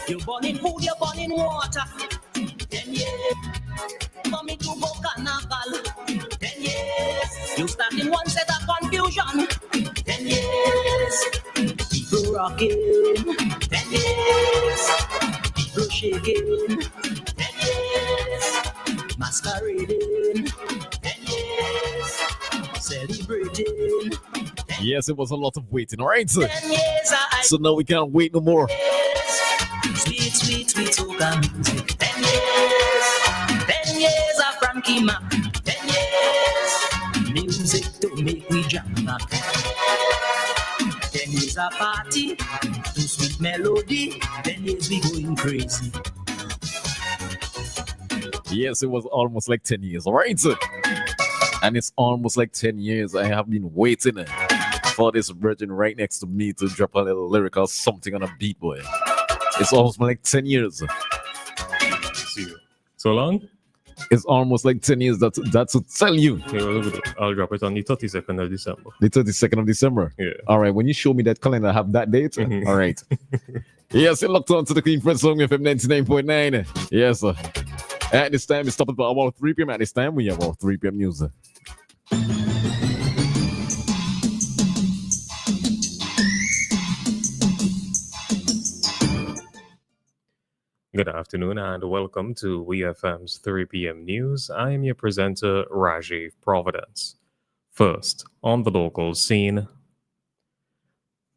You burn in food, you burn in water. 10 years. Coming to go carnival. 10 years. You start in one set of confusion. 10 years. People rocking. 10 years. People shaking. 10 years. Masquerading. 10 years. Celebrating. Yes, it was a lot of waiting, all right? 10 years. So now we can't wait no more. Sweet, sweet, sweet soca music. 10 years. 10 years of Frankie Mac. 10 years. Music to make we jam back. 10 years of party. To sweet melody. 10 years we going crazy. Yes, it was almost like 10 years, all right? And it's almost like 10 years I have been waiting for this virgin right next to me to drop a little lyrical something on a beat, boy. It's almost like 10 years. So long? It's almost like 10 years. That's to tell you. I'll drop it on the 32nd of December. The 32nd of December? Yeah. All right. When you show me that calendar, I have that date. All right. Yes, you're locked on to the Queen Fred Song FM 99.9. Yes, sir. At this time, it's stopped at about 3 p.m. At this time, we have about 3 p.m. news. Good afternoon and welcome to WeFM's 3 p.m. news. I am your presenter, Rajiv Providence. First, on the local scene,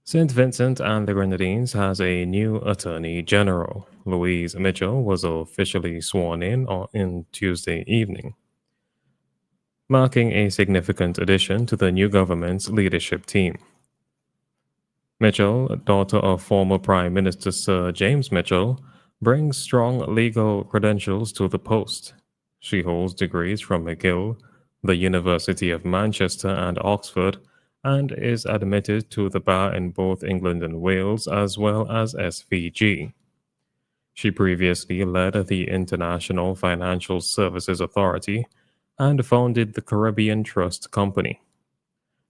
St. Vincent and the Grenadines has a new Attorney General. Louise Mitchell was officially sworn in on Tuesday evening, marking a significant addition to the new government's leadership team. Mitchell, daughter of former Prime Minister Sir James Mitchell, brings strong legal credentials to the post. She holds degrees from McGill, the University of Manchester and Oxford, and is admitted to the bar in both England and Wales as well as SVG. She previously led the International Financial Services Authority and founded the Caribbean Trust Company.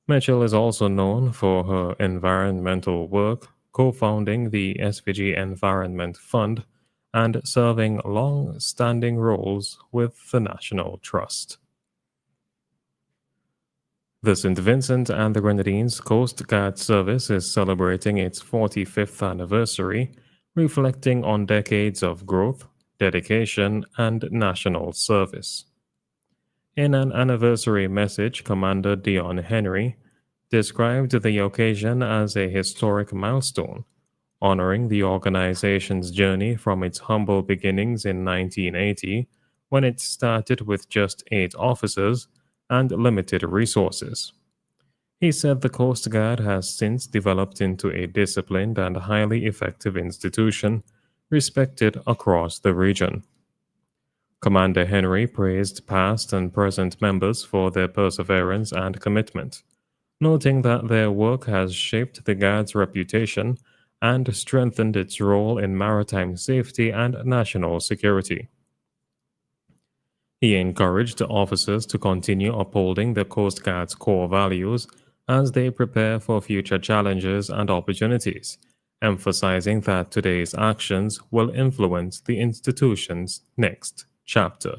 Mitchell is also known for her environmental work, co-founding the SVG Environment Fund, and serving long-standing roles with the National Trust. The St. Vincent and the Grenadines Coast Guard Service is celebrating its 45th anniversary, reflecting on decades of growth, dedication, and national service. In an anniversary message, Commander Dion Henry described the occasion as a historic milestone, honoring the organization's journey from its humble beginnings in 1980, when it started with just 8 officers and limited resources. He said the Coast Guard has since developed into a disciplined and highly effective institution, respected across the region. Commander Henry praised past and present members for their perseverance and commitment, noting that their work has shaped the Guard's reputation and strengthened its role in maritime safety and national security. He encouraged officers to continue upholding the Coast Guard's core values as they prepare for future challenges and opportunities, emphasizing that today's actions will influence the institution's next chapter.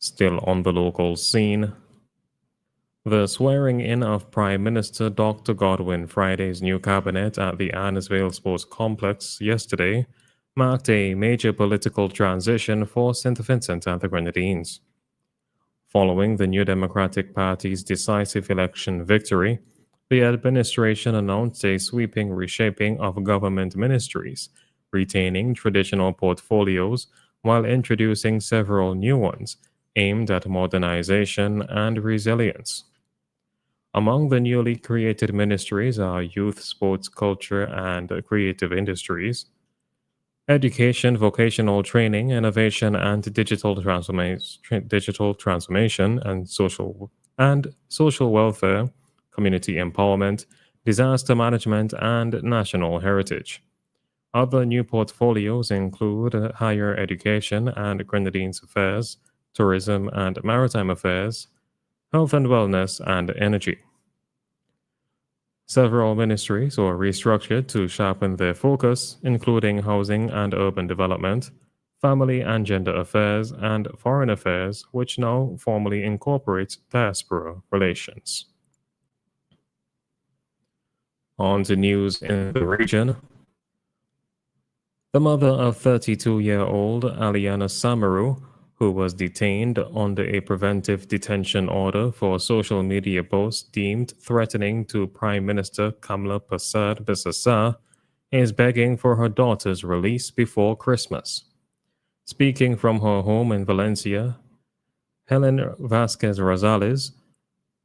Still on the local scene, the swearing-in of Prime Minister Dr. Godwin Friday's new cabinet at the Annisvale Sports Complex yesterday marked a major political transition for St. Vincent and the Grenadines. Following the New Democratic Party's decisive election victory, the administration announced a sweeping reshaping of government ministries, retaining traditional portfolios while introducing several new ones aimed at modernization and resilience. Among the newly created ministries are Youth, Sports, Culture, and Creative Industries, Education, Vocational Training, Innovation, and Digital Transformation, and Social Welfare, Community Empowerment, Disaster Management, and National Heritage. Other new portfolios include Higher Education and Grenadines Affairs, Tourism and Maritime Affairs, Health and Wellness, and Energy. Several ministries were restructured to sharpen their focus, including housing and urban development, family and gender affairs, and foreign affairs, which now formally incorporates diaspora relations. On to news in the region. The mother of 32-year-old Aliana Samaru, who was detained under a preventive detention order for social media posts deemed threatening to Prime Minister Kamla Persad Bissessar, is begging for her daughter's release before Christmas. Speaking from her home in Valencia, Helen Vasquez Rosales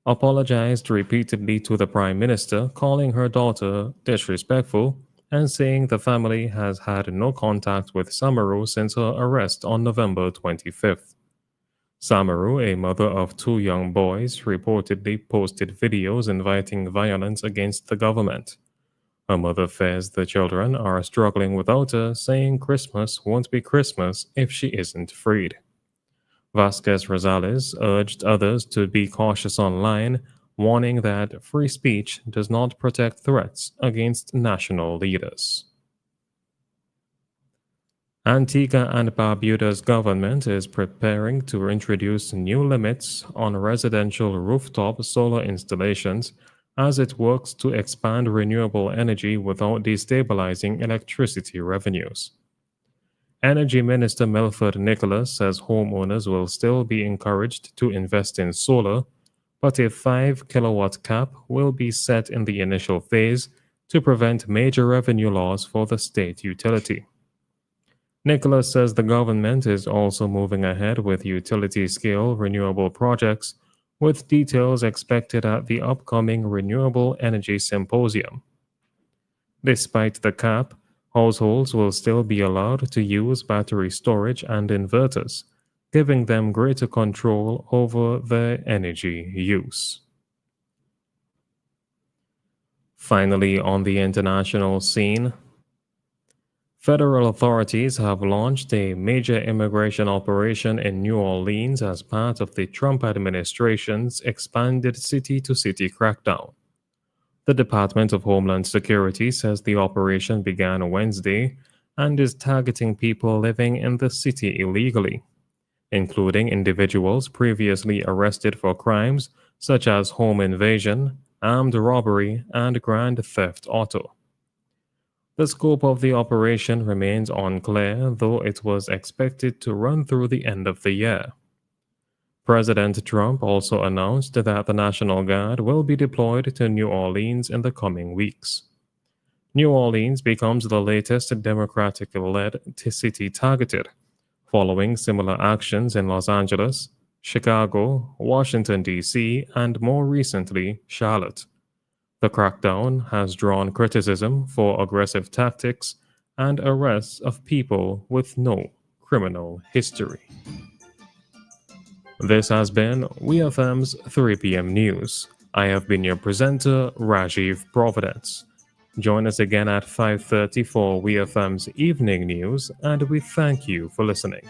apologized repeatedly to the Prime Minister, calling her daughter disrespectful and saying the family has had no contact with Samaru since her arrest on November 25th. Samaru, a mother of two young boys, reportedly posted videos inviting violence against the government. Her mother fears the children are struggling without her, saying Christmas won't be Christmas if she isn't freed. Vasquez Rosales urged others to be cautious online, warning that free speech does not protect threats against national leaders. Antigua and Barbuda's government is preparing to introduce new limits on residential rooftop solar installations as it works to expand renewable energy without destabilizing electricity revenues. Energy Minister Melford Nicholas says homeowners will still be encouraged to invest in solar, but a 5 kilowatt cap will be set in the initial phase to prevent major revenue loss for the state utility. Nicholas says the government is also moving ahead with utility-scale renewable projects, with details expected at the upcoming Renewable Energy Symposium. Despite the cap, households will still be allowed to use battery storage and inverters, giving them greater control over their energy use. Finally, on the international scene, federal authorities have launched a major immigration operation in New Orleans as part of the Trump administration's expanded city-to-city crackdown. The Department of Homeland Security says the operation began Wednesday and is targeting people living in the city illegally, including individuals previously arrested for crimes such as home invasion, armed robbery, and grand theft auto. The scope of the operation remains unclear, though it was expected to run through the end of the year. President Trump also announced that the National Guard will be deployed to New Orleans in the coming weeks. New Orleans becomes the latest Democratic-led city targeted, following similar actions in Los Angeles, Chicago, Washington, D.C., and more recently, Charlotte. The crackdown has drawn criticism for aggressive tactics and arrests of people with no criminal history. This has been WeFM's 3 p.m. News. I have been your presenter, Rajiv Providence. Join us again at 5:30 for WeFM's Evening News, and we thank you for listening.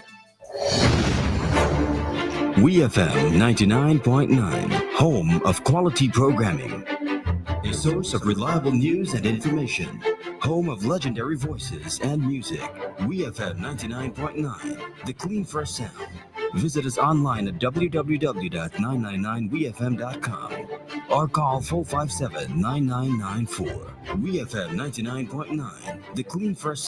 WeFM 99.9, home of quality programming. A source of reliable news and information. Home of legendary voices and music. WeFM 99.9, the clean first sound. Visit us online at www.999wefm.com or call 457-9994. WeFM 99.9, the clean first